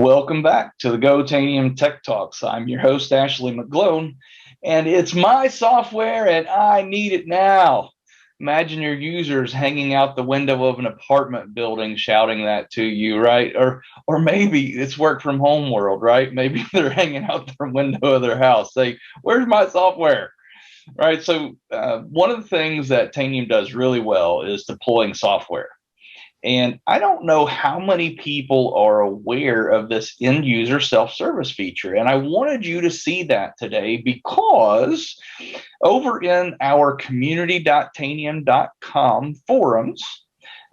Welcome back to the Go-Tanium Tech Talks. I'm your host, Ashley McGlone, and it's my software and I need it now. Imagine your users hanging out the window of an apartment building shouting that to you, right? Or maybe it's work from home world, right? Maybe they're hanging out the window of their house saying, "Where's my software?" Right? So one of the things that Tanium does really well is deploying software. And I don't know how many people are aware of this end user self service feature. And I wanted you to see that today because over in our community.tanium.com forums,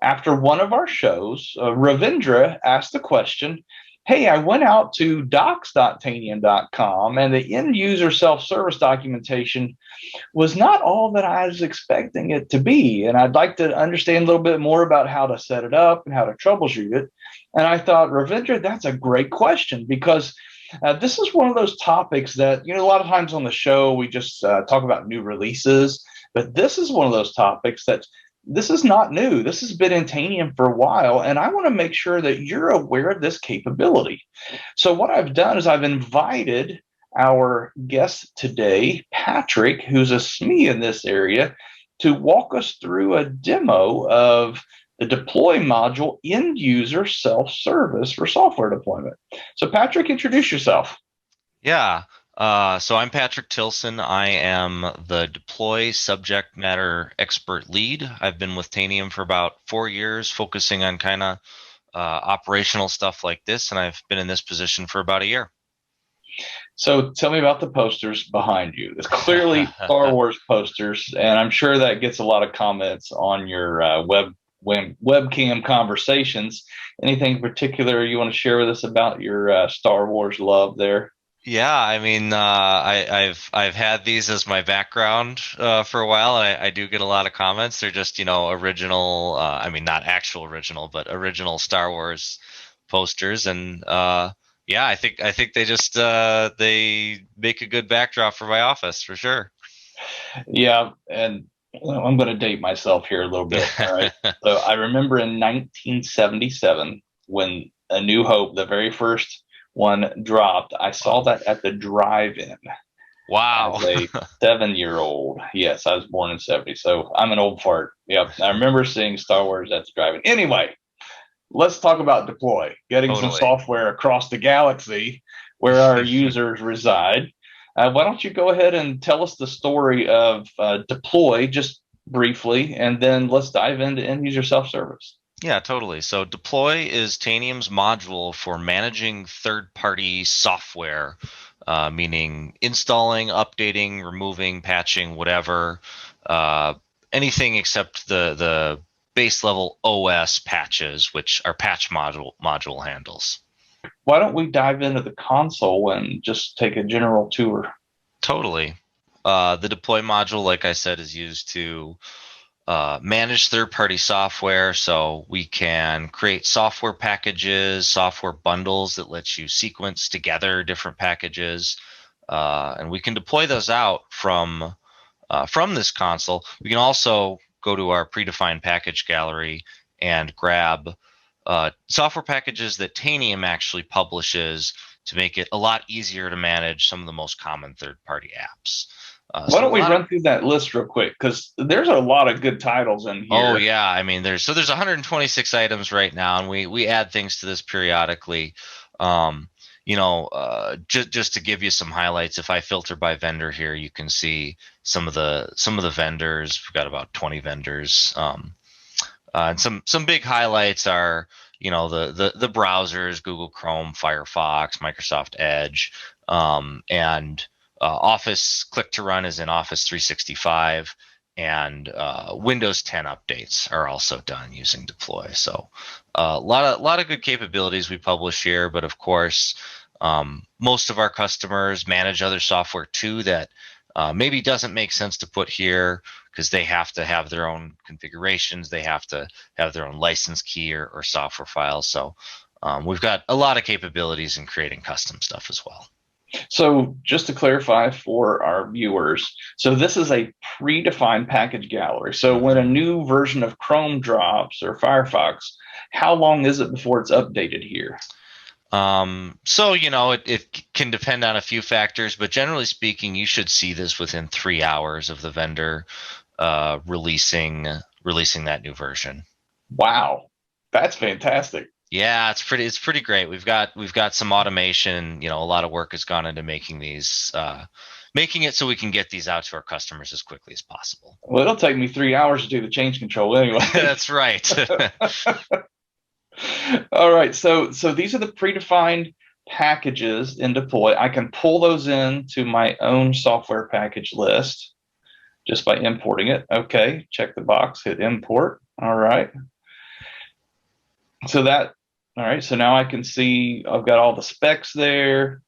after one of our shows, Ravindra asked the question, "Hey, I went out to docs.tanium.com and the end user self service documentation was not all that I was expecting it to be. And I'd like to understand a little bit more about how to set it up and how to troubleshoot it." And I thought, Ravindra, that's a great question because this is one of those topics that, a lot of times on the show, we just talk about new releases, but this is one of those topics that this is not new. This has been in Tanium for a while, and I want to make sure that you're aware of this capability. So what I've done is I've invited our guest today, Patrick, who's a SME in this area, to walk us through a demo of the deploy module end user self-service for software deployment. So Patrick, introduce yourself. Yeah. So I'm Patrick Tilson. I am the deploy subject matter expert lead. I've been with Tanium for about 4 years, focusing on kind of operational stuff like this, and I've been in this position for about a year. So tell me about the posters behind you. It's clearly Star Wars posters, and I'm sure that gets a lot of comments on your webcam conversations. Anything particular you want to share with us about your Star Wars love there? Yeah, I mean, I've had these as my background for a while, and I do get a lot of comments. They're just, original. I mean, not actual original, but original Star Wars posters, and yeah, I think they just they make a good backdrop for my office for sure. Yeah, and I'm going to date myself here a little bit. All right. So I remember in 1977 when A New Hope, the very first one, dropped. I saw that at the drive-in Wow. as a 7-year-old. Yes, I was born in 70, so I'm an old fart. Yep. I remember seeing Star Wars at the drive-in. Anyway, let's talk about deploy, getting some Totally. software across the galaxy where our users reside. Why don't you go ahead and tell us the story of deploy just briefly, and then let's dive into end user self service. Yeah, totally. So Deploy is Tanium's module for managing third-party software, meaning installing, updating, removing, patching, whatever, uh, anything except the base level OS patches, which our patch module handles. Why don't we dive into the console and just take a general tour? Totally. The Deploy module, like I said, is used to manage third-party software, so we can create software packages, software bundles that lets you sequence together different packages, and we can deploy those out from this console. We can also go to our predefined package gallery and grab software packages that Tanium actually publishes to make it a lot easier to manage some of the most common third-party apps. Why don't we run through that list real quick? Because there's a lot of good titles in here. Oh yeah, I mean there's 126 items right now, and we add things to this periodically. Just to give you some highlights, if I filter by vendor here, you can see some of the vendors. We've got about 20 vendors, and some big highlights are the browsers: Google Chrome, Firefox, Microsoft Edge, and Office Click to Run is in Office 365, and Windows 10 updates are also done using Deploy. So a lot of good capabilities we publish here, but of course, most of our customers manage other software too that maybe doesn't make sense to put here because they have to have their own configurations, they have to have their own license key or software files. So we've got a lot of capabilities in creating custom stuff as well. So just to clarify for our viewers, so this is a predefined package gallery. So when a new version of Chrome drops or Firefox, how long is it before it's updated here? So, it can depend on a few factors, but generally speaking, you should see this within 3 hours of the vendor releasing that new version. Wow, that's fantastic. Yeah, it's pretty great. We've got some automation. A lot of work has gone into making it so we can get these out to our customers as quickly as possible. Well, it'll take me 3 hours to do the change control anyway. That's right. All right. So these are the predefined packages in deploy. I can pull those into my own software package list just by importing it. Okay. Check the box, hit import. All right. So all right. So now I can see I've got all the specs there.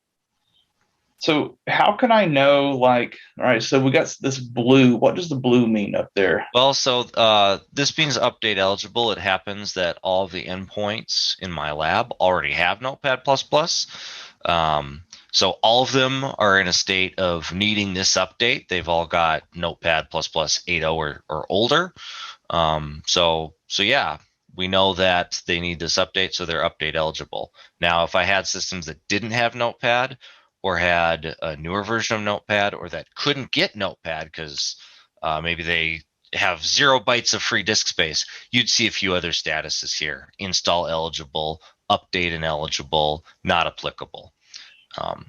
So how can I know, like, all right, so we got this blue. What does the blue mean up there? Well, so this means update eligible. It happens that all of the endpoints in my lab already have Notepad++. So all of them are in a state of needing this update. They've all got Notepad++ 8.0 or older. So yeah, we know that they need this update, so they're update eligible. Now, if I had systems that didn't have Notepad or had a newer version of Notepad or that couldn't get Notepad because maybe they have 0 bytes of free disk space, you'd see a few other statuses here: install eligible, update ineligible, not applicable.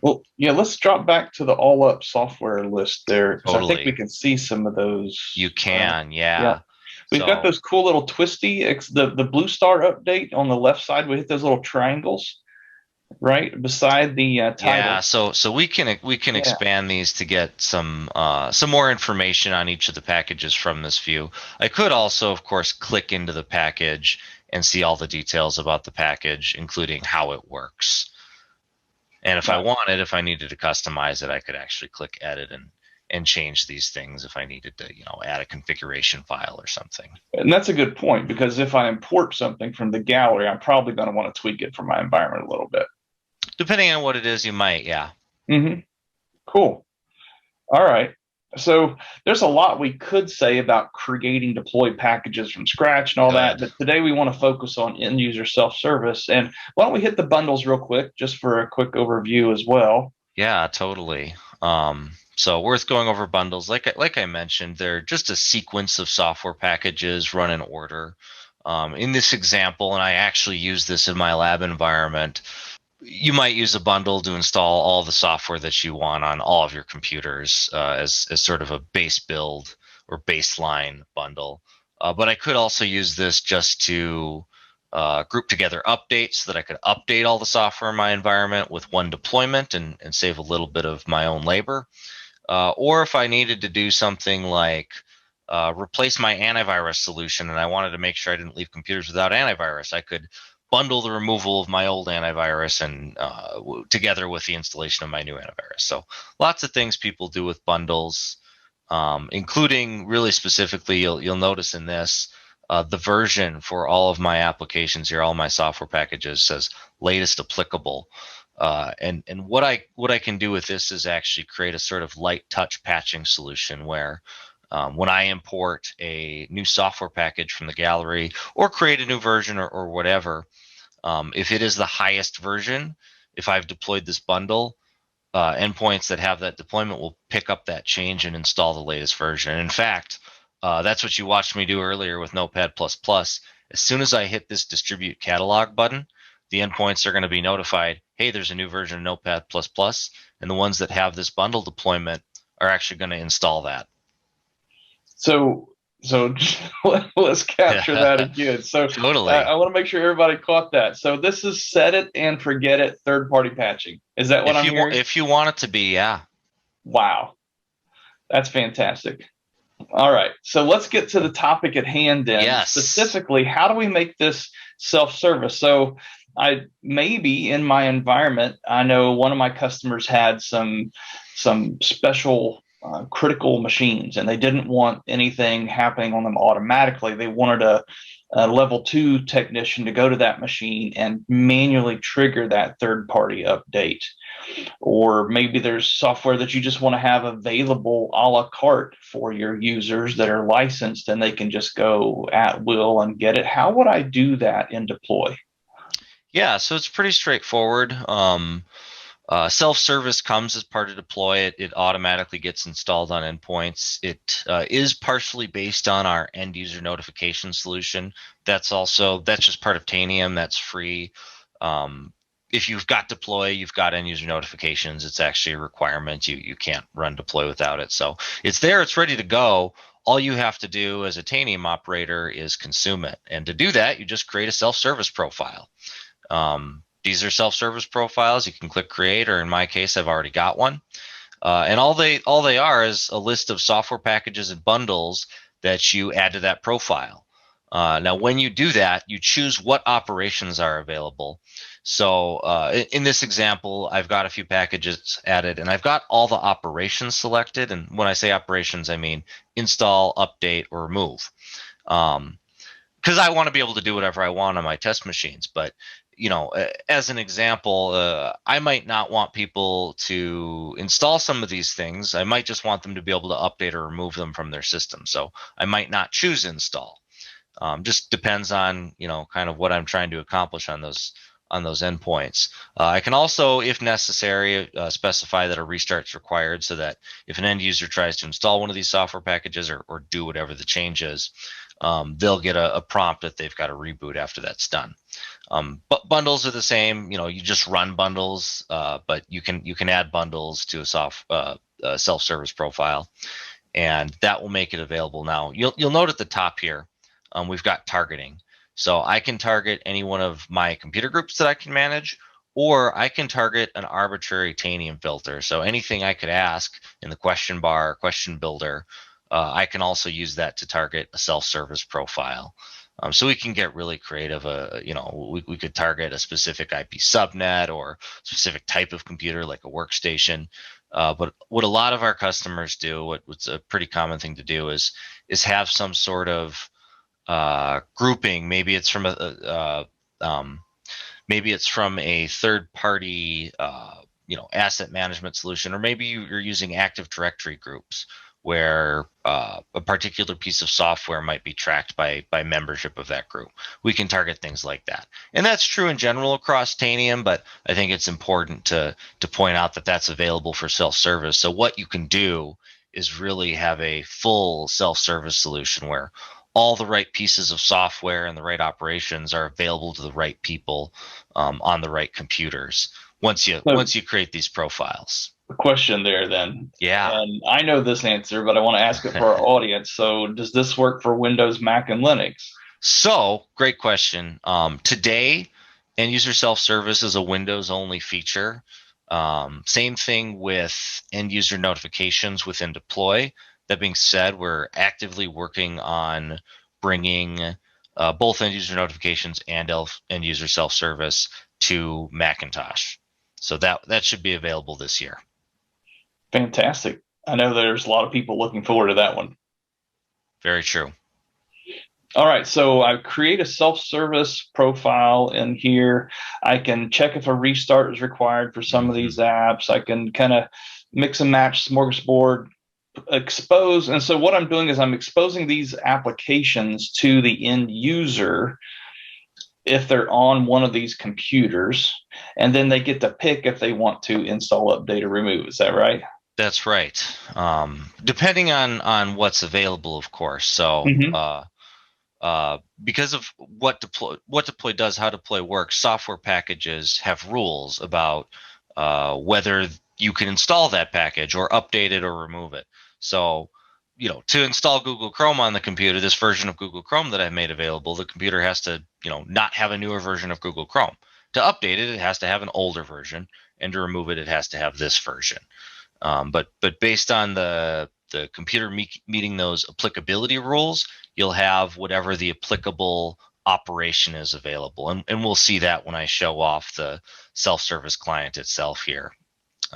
Well, yeah, let's drop back to the all up software list there because I think we Totally. can see some of those. You Uh, can, yeah, yeah. we've got So those cool little twisty, the Blue Star update on the left side. We hit those little triangles right beside the yeah, title. so we can Yeah. expand these to get some more information on each of the packages from this view. I could also, of course, click into the package and see all the details about the package, including how it works. And if I Right. wanted, if I needed to customize it, I could actually click edit and change these things if I needed to, add a configuration file or something. And that's a good point because if I import something from the gallery, I'm probably going to want to tweak it for my environment a little bit. Depending on what it is, you might, yeah. Mm-hmm. Cool. All right. So there's a lot we could say about creating deployed packages from scratch and all that, Good. but today we want to focus on end user self-service. And why don't we hit the bundles real quick, just for a quick overview as well? Yeah, totally. So worth going over bundles. Like I mentioned, they're just a sequence of software packages run in order. In this example, and I actually use this in my lab environment, you might use a bundle to install all the software that you want on all of your computers as sort of a base build or baseline bundle. But I could also use this just to group together updates so that I could update all the software in my environment with one deployment and save a little bit of my own labor. Or if I needed to do something like replace my antivirus solution and I wanted to make sure I didn't leave computers without antivirus, I could bundle the removal of my old antivirus and together with the installation of my new antivirus. So lots of things people do with bundles, including really specifically, you'll notice in this, the version for all of my applications here, all my software packages says latest applicable. And what I can do with this is actually create a sort of light touch patching solution where when I import a new software package from the gallery or create a new version or whatever, if it is the highest version, if I've deployed this bundle, endpoints that have that deployment will pick up that change and install the latest version. And in fact, that's what you watched me do earlier with Notepad++. As soon as I hit this distribute catalog button, the endpoints are going to be notified, hey, there's a new version of Notepad++, and the ones that have this bundle deployment are actually going to install that. So let's capture that again. So Totally. I want to make sure everybody caught that. So this is set it and forget it third party patching. Is that what If I'm you want, hearing? if you want it to be, yeah. Wow, that's fantastic. All right. So let's get to the topic at hand then. Yes. Specifically, how do we make this self-service? So I maybe in my environment, I know one of my customers had some special critical machines and they didn't want anything happening on them automatically. They wanted a level 2 technician to go to that machine and manually trigger that third party update. Or maybe there's software that you just want to have available a la carte for your users that are licensed and they can just go at will and get it. How would I do that in deploy? Yeah, so it's pretty straightforward. Self-service comes as part of deploy. It automatically gets installed on endpoints. It is partially based on our end user notification solution. That's just part of Tanium. That's free. Um, if you've got deploy, you've got end user notifications. It's actually a requirement. You can't run deploy without it. So it's there. It's ready to go. All you have to do as a Tanium operator is consume it. And to do that, you just create a self-service profile. These are self-service profiles. You can click create, or in my case, I've already got one. And all they are is a list of software packages and bundles that you add to that profile. Now, when you do that, you choose what operations are available. So in this example, I've got a few packages added, and I've got all the operations selected. And when I say operations, I mean install, update, or remove. Because I want to be able to do whatever I want on my test machines. But as an example, I might not want people to install some of these things. I might just want them to be able to update or remove them from their system. So I might not choose install. Just depends on kind of what I'm trying to accomplish on those endpoints. I can also, if necessary, specify that a restart is required, so that if an end user tries to install one of these software packages or do whatever the change is, they'll get a prompt that they've got to reboot after that's done. But bundles are the same. You just run bundles, but you can add bundles to a self-service profile, and that will make it available. Now, you'll note at the top here, we've got targeting. So I can target any one of my computer groups that I can manage, or I can target an arbitrary Tanium filter. So anything I could ask in the question bar, question builder, I can also use that to target a self-service profile. So we can get really creative. We could target a specific IP subnet or specific type of computer, like a workstation. But what a lot of our customers do, what's a pretty common thing to do, is have some sort of grouping. Maybe it's from a third party asset management solution, or maybe you're using Active Directory groups where a particular piece of software might be tracked by membership of that group. We can target things like that, and that's true in general across Tanium. But I think it's important to point out that that's available for self-service. So what you can do is really have a full self-service solution where all the right pieces of software and the right operations are available to the right people on the right computers once you create these profiles. A question there then. Yeah. And I know this answer, but I want to ask it for our audience. So does this work for Windows, Mac, and Linux? So great question. Today, end user self-service is a Windows only feature. Same thing with end user notifications within deploy. That being said, we're actively working on bringing both end user notifications and end user self-service to Macintosh. So that should be available this year. Fantastic. I know there's a lot of people looking forward to that one. Very true. All right, so I create a self-service profile in here. I can check if a restart is required for some of these apps. I can kind of mix and match, smorgasbord, expose. And so what I'm doing is I'm exposing these applications to the end user if they're on one of these computers, and then they get to pick if they want to install, update, or remove. Is that right? That's right. Depending on what's available, of course. So because of what deploy does, how deploy works, software packages have rules about whether you can install that package or update it or remove it. So, to install Google Chrome on the computer, this version of Google Chrome that I've made available, the computer has to, not have a newer version of Google Chrome. To update it, it has to have an older version, and to remove it, it has to have this version. But based on the computer meeting those applicability rules, you'll have whatever the applicable operation is available. And we'll see that when I show off the self-service client itself here.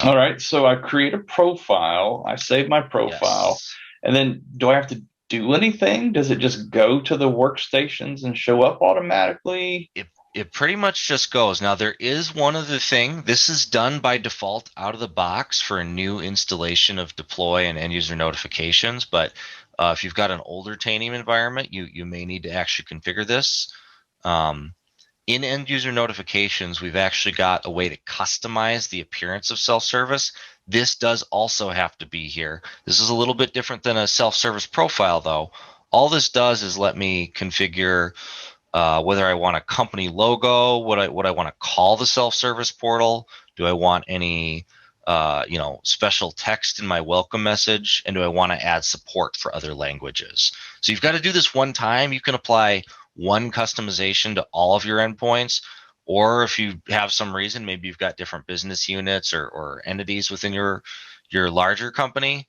All right. So I create a profile. I save my profile. Yes. And then do I have to do anything? Does it just go to the workstations and show up automatically? It pretty much just goes. Now, there is one other thing. This is done by default out of the box for a new installation of deploy and end user notifications. But if you've got an older Tanium environment, you may need to actually configure this. In end user notifications, we've actually got a way to customize the appearance of self-service. This does also have to be here. This is a little bit different than a self-service profile, though. All this does is let me configure whether I want a company logo, what I want to call the self-service portal. Do I want any special text in my welcome message, and do I want to add support for other languages? So you've got to do this one time. You can apply one customization to all of your endpoints, or if you have some reason, maybe you've got different business units or entities within your larger company,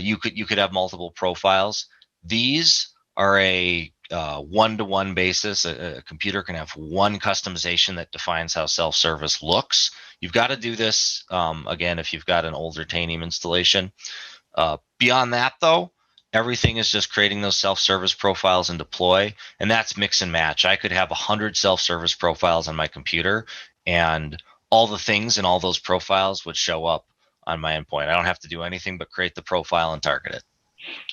you could have multiple profiles. These are a one-to-one basis. A computer can have one customization that defines how self-service looks. You've got to do this, again, if you've got an older Tanium installation. Beyond that, though, everything is just creating those self-service profiles and deploy, and that's mix and match. I could have 100 self-service profiles on my computer, and all the things in all those profiles would show up on my endpoint. I don't have to do anything but create the profile and target it.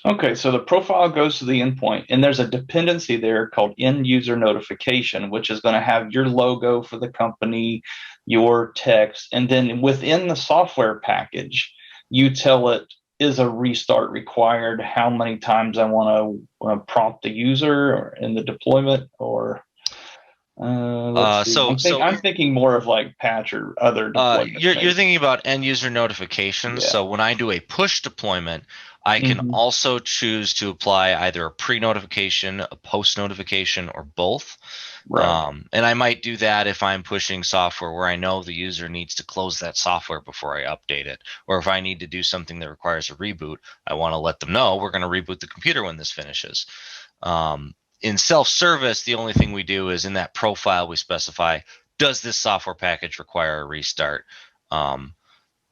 Okay, so the profile goes to the endpoint, and there's a dependency there called end user notification, which is going to have your logo for the company, your text, and then within the software package, you tell it, is a restart required, how many times I want to prompt the user in the deployment, or let's see. I'm thinking more of like patch or other deployments. You're thinking about end user notifications. Yeah. So when I do a push deployment, I can also choose to apply either a pre-notification, a post-notification, or both. Right. And I might do that if I'm pushing software where I know the user needs to close that software before I update it. Or if I need to do something that requires a reboot, I want to let them know we're going to reboot the computer when this finishes. In self-service, the only thing we do is in that profile we specify, does this software package require a restart?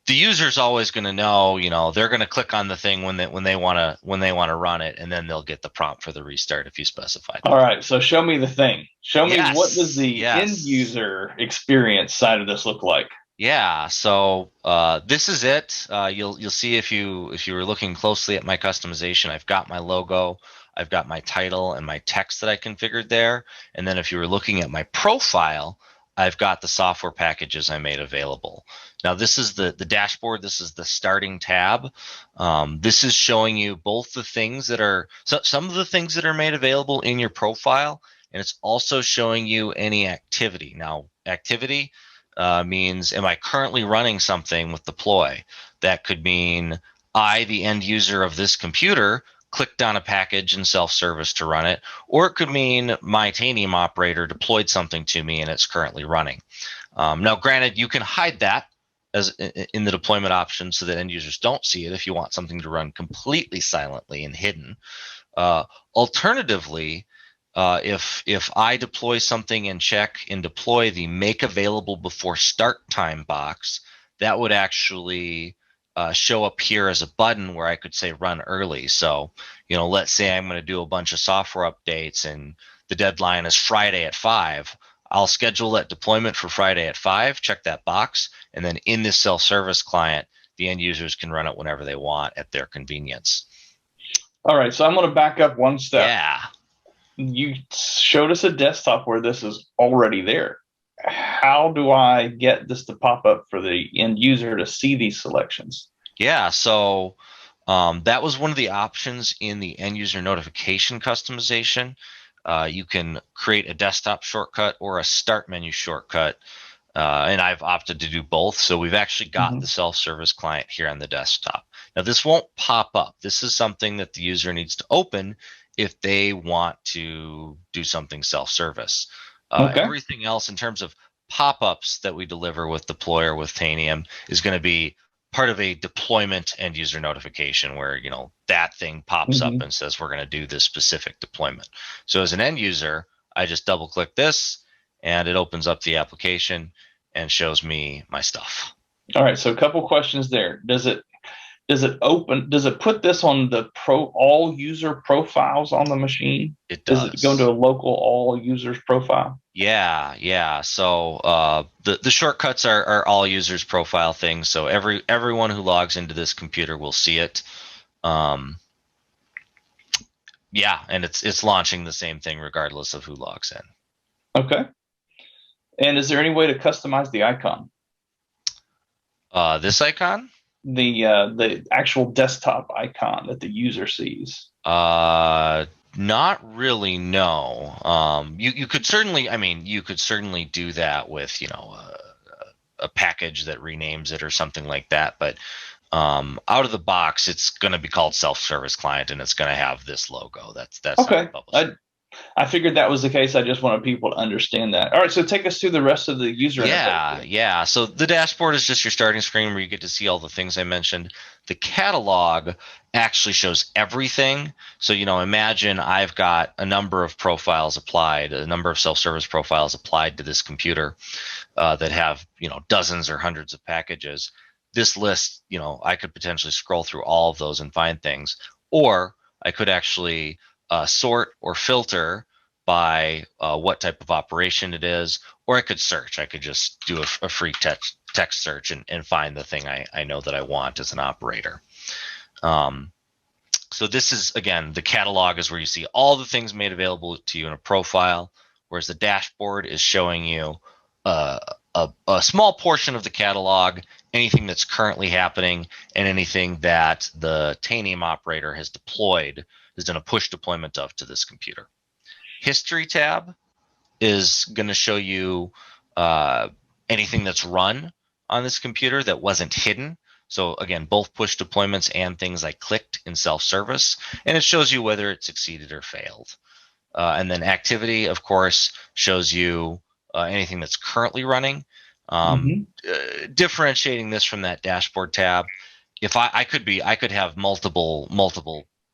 The user's always going to know, they're going to click on the thing when they want to run it, and then they'll get the prompt for the restart if you specify that. All right, so show me the thing. Show me what does the end Yes. user experience side of this look like? Yeah, so this is it. You'll see if you were looking closely at my customization, I've got my logo, I've got my title and my text that I configured there, and then if you were looking at my profile, I've got the software packages I made available. Now this is the dashboard. This is the starting tab. This is showing you both the things that are some of the things that are made available in your profile, and it's also showing you any activity. Now activity means, am I currently running something with deploy? That could mean I, the end user of this computer, clicked on a package in self-service to run it, or it could mean my Tanium operator deployed something to me and it's currently running. Now, granted, you can hide that as in the deployment options so that end users don't see it if you want something to run completely silently and hidden. Alternatively, if I deploy something and check and deploy the make available before start time box, that would actually show up here as a button where I could say run early. So, let's say I'm going to do a bunch of software updates and the deadline is Friday at 5. I'll schedule that deployment for Friday at 5, check that box, and then in this self-service client, the end users can run it whenever they want at their convenience. All right, so I'm going to back up one step. Yeah. You showed us a desktop where this is already there. How do I get this to pop up for the end user to see these selections? Yeah, so that was one of the options in the end user notification customization. You can create a desktop shortcut or a start menu shortcut, and I've opted to do both. So we've actually got the self-service client here on the desktop. Now this won't pop up. This is something that the user needs to open if they want to do something self-service. Everything else in terms of pop-ups that we deliver with Deploy or with Tanium is going to be part of a deployment end user notification where, that thing pops up and says, we're going to do this specific deployment. So as an end user, I just double click this and it opens up the application and shows me my stuff. All right. So a couple questions there. Does it put this on the all user profiles on the machine? It does. Does it go into a local all users profile? Yeah. So the shortcuts are all users profile things. So everyone who logs into this computer will see it. And it's launching the same thing regardless of who logs in. Okay. And is there any way to customize the icon? This icon? The actual desktop icon that the user sees. Not really, no. You could certainly, I mean, you could certainly do that with, a package that renames it or something like that. But out of the box, it's going to be called SelfService Client, and it's going to have this logo. That's how Okay. we publish it. I figured that was the case. I just wanted people to understand that. All right, so take us through the rest of the user interface. Yeah. So the dashboard is just your starting screen where you get to see all the things I mentioned. The catalog actually shows everything. So, imagine I've got a number of profiles applied, a number of self-service profiles applied to this computer that have, dozens or hundreds of packages. This list, I could potentially scroll through all of those and find things, or I could actually sort or filter by what type of operation it is, or I could search. I could just do a free text search and find the thing I know that I want as an operator. So this is, again, the catalog is where you see all the things made available to you in a profile, whereas the dashboard is showing you a small portion of the catalog, anything that's currently happening, and anything that the Tanium operator has deployed, has done a push deployment of to this computer. History tab is going to show you anything that's run on this computer that wasn't hidden. So again, both push deployments and things I clicked in self-service, and it shows you whether it succeeded or failed. And then activity, of course, shows you anything that's currently running. Differentiating this from that dashboard tab, if I could have multiple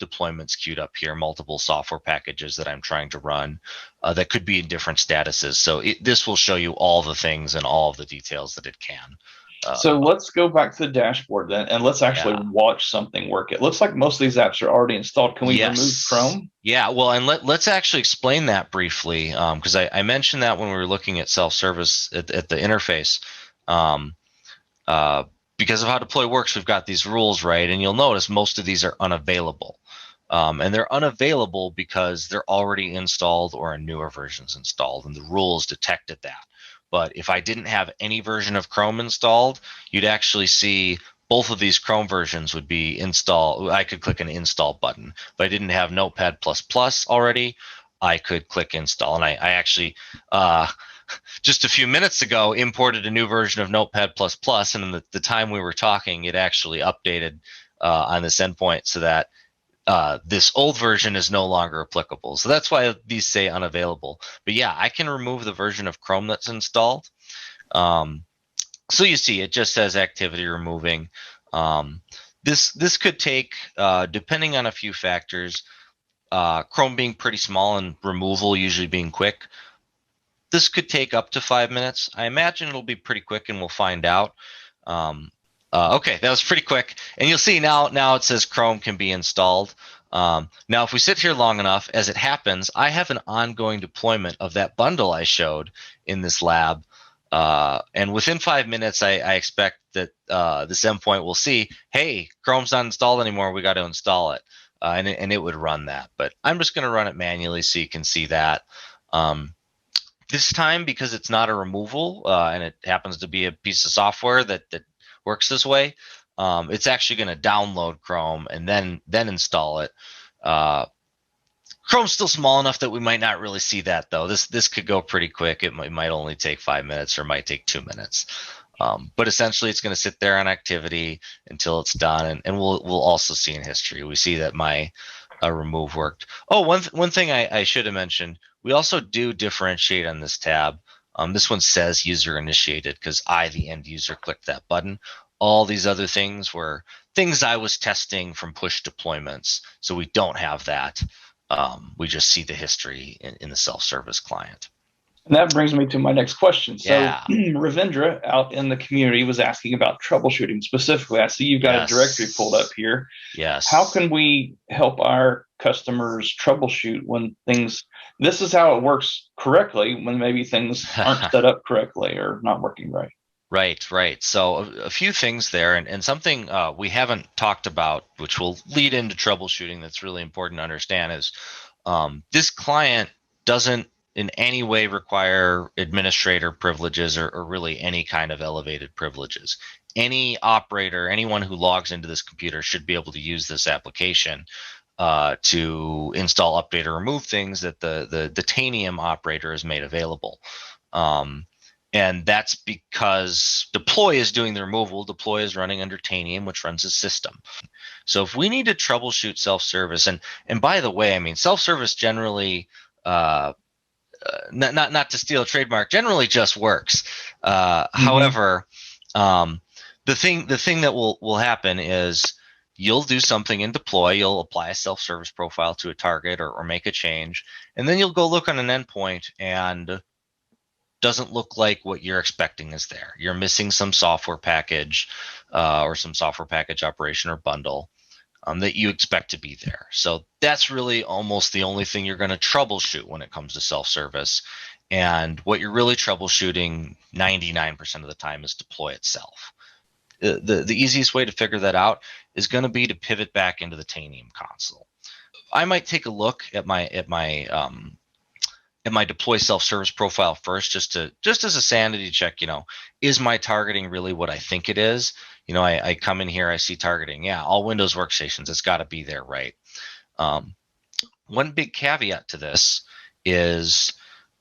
deployments queued up here, multiple software packages that I'm trying to run that could be in different statuses. So this will show you all the things and all of the details that it can. So let's go back to the dashboard then, and let's actually watch something work. It looks like most of these apps are already installed. Can we remove Chrome? Yeah, well, and let's actually explain that briefly, because I mentioned that when we were looking at self-service at the interface. Because of how deploy works, we've got these rules, right? And you'll notice most of these are unavailable. And they're unavailable because they're already installed or a newer version's installed, and the rules detected that. But if I didn't have any version of Chrome installed, you'd actually see both of these Chrome versions would be installed. I could click an install button. If I didn't have Notepad++ already, I could click install. And I actually, just a few minutes ago, imported a new version of Notepad++, and in the time we were talking, it actually updated on this endpoint so that this old version is no longer applicable. So that's why these say unavailable. But yeah, I can remove the version of Chrome that's installed. So you see, it just says activity removing. This could take, depending on a few factors, Chrome being pretty small and removal usually being quick, this could take up to 5 minutes. I imagine it'll be pretty quick, and we'll find out. Okay, that was pretty quick. And you'll see now it says Chrome can be installed. Now, if we sit here long enough, as it happens, I have an ongoing deployment of that bundle I showed in this lab. And within 5 minutes, I expect that this endpoint will see, hey, Chrome's not installed anymore. We got to install it. And it would run that. But I'm just going to run it manually so you can see that. This time, because it's not a removal, and it happens to be a piece of software that works this way, it's actually going to download Chrome and then install it. Chrome's still small enough that we might not really see that, though. This could go pretty quick. It might only take 5 minutes or might take 2 minutes. But essentially, it's going to sit there on activity until it's done, and we'll also see in history. We see that my remove worked. Oh, one thing I should have mentioned, we also do differentiate on this tab. This one says user initiated because I, the end user, clicked that button. All these other things were things I was testing from push deployments, so we don't have that. We just see the history in the self-service client. And that brings me to my next question. So Ravindra out in the community was asking about troubleshooting specifically. I see you've got a directory pulled up here. Yes. How can we help our customers troubleshoot when this is how it works correctly when maybe things aren't set up correctly or not working right? Right. So a few things there, and something we haven't talked about, which will lead into troubleshooting that's really important to understand is this client doesn't in any way require administrator privileges or really any kind of elevated privileges. Any operator, anyone who logs into this computer should be able to use this application to install, update, or remove things that the Go-Tanium operator has made available. And that's because deploy is doing the removal. Deploy is running under Go-Tanium, which runs a system. So if we need to troubleshoot self-service, and by the way, I mean, self-service generally, not to steal a trademark, generally just works. However, the thing that will happen is you'll do something in deploy, you'll apply a self-service profile to a target or make a change, and then you'll go look on an endpoint and doesn't look like what you're expecting is there. You're missing some software package or some software package operation or bundle that you expect to be there. So that's really almost the only thing you're going to troubleshoot when it comes to self-service. And what you're really troubleshooting 99% of the time is deploy itself. The easiest way to figure that out is going to be to pivot back into the Go-Tanium console. I might take a look at my deploy self-service profile first, just as a sanity check. Is my targeting really what I think it is? I come in here, I see targeting. Yeah, all Windows workstations. It's got to be there, right? One big caveat to this is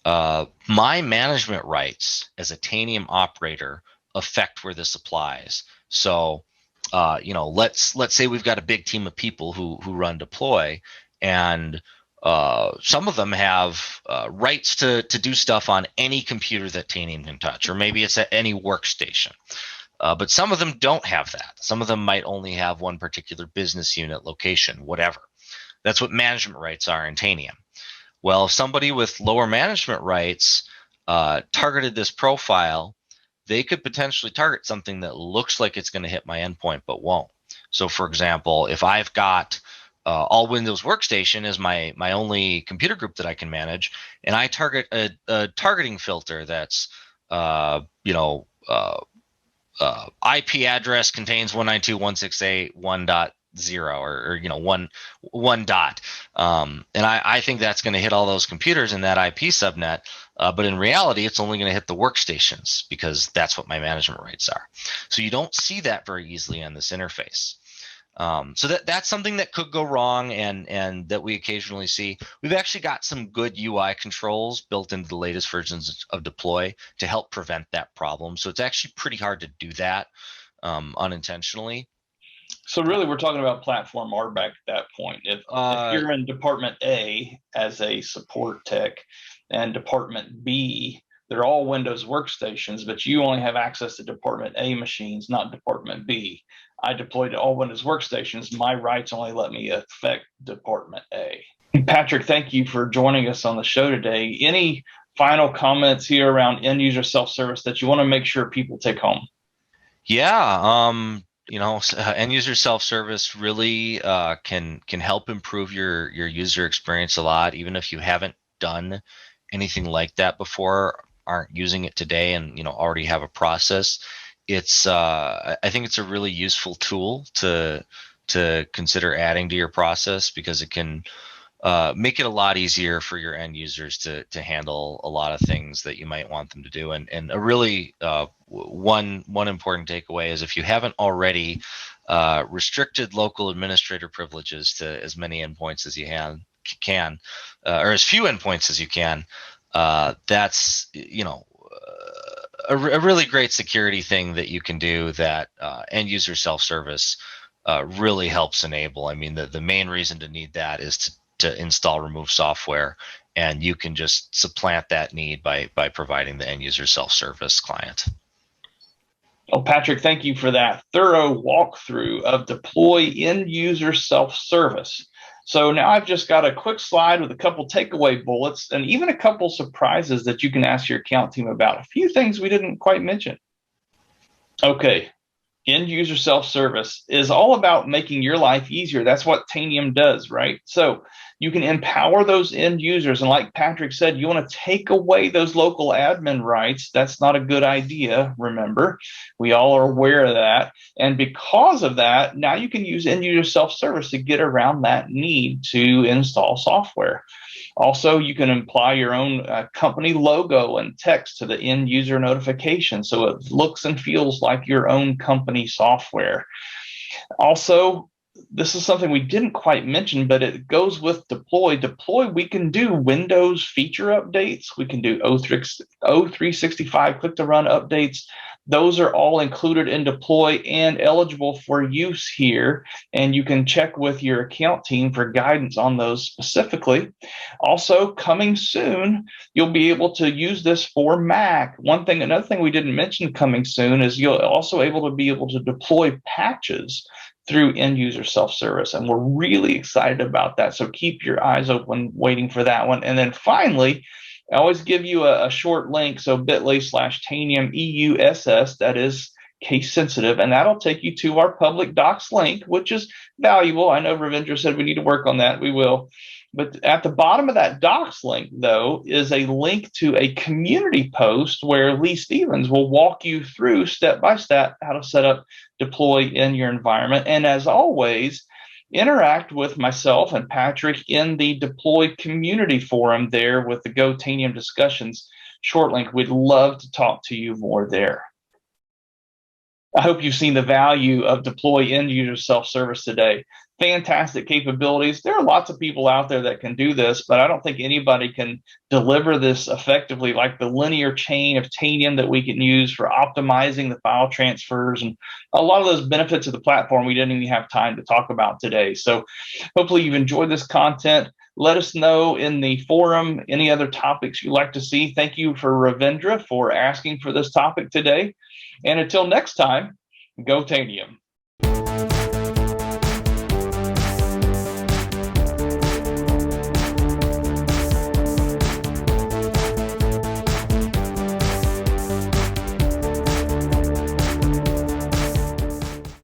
my management rights as a Go-Tanium operator affect where this applies. So, let's say we've got a big team of people who run deploy, and some of them have rights to do stuff on any computer that Go-Tanium can touch, or maybe it's at any workstation. But some of them don't have that. Some of them might only have one particular business unit location, whatever. That's what management rights are in Go-Tanium. Well, if somebody with lower management rights targeted this profile, they could potentially target something that looks like it's going to hit my endpoint but won't. So, for example, if I've got all Windows Workstation is my only computer group that I can manage, and I target a targeting filter that's IP address contains 192.168.1.0 or one dot, and I think that's going to hit all those computers in that IP subnet, but in reality it's only going to hit the workstations because that's what my management rights are. So you don't see that very easily on this interface. So that's something that could go wrong, and that we occasionally see. We've actually got some good UI controls built into the latest versions of deploy to help prevent that problem. So it's actually pretty hard to do that unintentionally. So really, we're talking about platform RBAC at that point. If you're in Department A as a support tech and Department B, they're all Windows workstations, but you only have access to Department A machines, not Department B. I deployed to all Windows workstations. My rights only let me affect Department A. Patrick, thank you for joining us on the show today. Any final comments here around end user self-service that you want to make sure people take home? Yeah, end user self-service really can help improve your user experience a lot, even if you haven't done anything like that before, aren't using it today, and already have a process. It's I think it's a really useful tool to consider adding to your process, because it can make it a lot easier for your end users to handle a lot of things that you might want them to do. And a really one important takeaway is, if you haven't already restricted local administrator privileges to as many endpoints as you can, or as few endpoints as you can, that's a really great security thing that you can do that end user self-service really helps enable. I mean, the main reason to need that is to install remove software, and you can just supplant that need by providing the end user self-service client. Well, Patrick, thank you for that thorough walkthrough of deploy end user self-service. So now I've just got a quick slide with a couple takeaway bullets and even a couple surprises that you can ask your account team about. A few things we didn't quite mention. Okay, end user self-service is all about making your life easier. That's what Go-Tanium does, right? So You can empower those end users. And like Patrick said, you want to take away those local admin rights. That's not a good idea, remember. We all are aware of that. And because of that, now you can use end user self-service to get around that need to install software. Also, you can apply your own company logo and text to the end user notification so it looks and feels like your own company software. Also, this is something we didn't quite mention, but it goes with deploy. Deploy, we can do Windows feature updates. We can do O365 click to run updates. Those are all included in deploy and eligible for use here. And you can check with your account team for guidance on those specifically. Also, coming soon, you'll be able to use this for Mac. Another thing we didn't mention coming soon is you'll also be able to deploy patches through end user self-service. And we're really excited about that. So keep your eyes open waiting for that one. And then finally, I always give you a short link. So bit.ly/Tanium EUSS, that is case sensitive, and that'll take you to our public docs link, which is valuable. I know Ravindra said we need to work on that. We will. But at the bottom of that docs link, though, is a link to a community post where Lee Stevens will walk you through step by step how to set up deploy in your environment. And as always, interact with myself and Patrick in the deploy community forum there with the Go-Tanium discussions short link. We'd love to talk to you more there. I hope you've seen the value of deploy end user self-service today. Fantastic capabilities. There are lots of people out there that can do this, but I don't think anybody can deliver this effectively like the linear chain of Tanium that we can use for optimizing the file transfers and a lot of those benefits of the platform we didn't even have time to talk about today. So hopefully you've enjoyed this content. Let us know in the forum any other topics you'd like to see. Thank you for Ravindra for asking for this topic today. And until next time, Go-Tanium.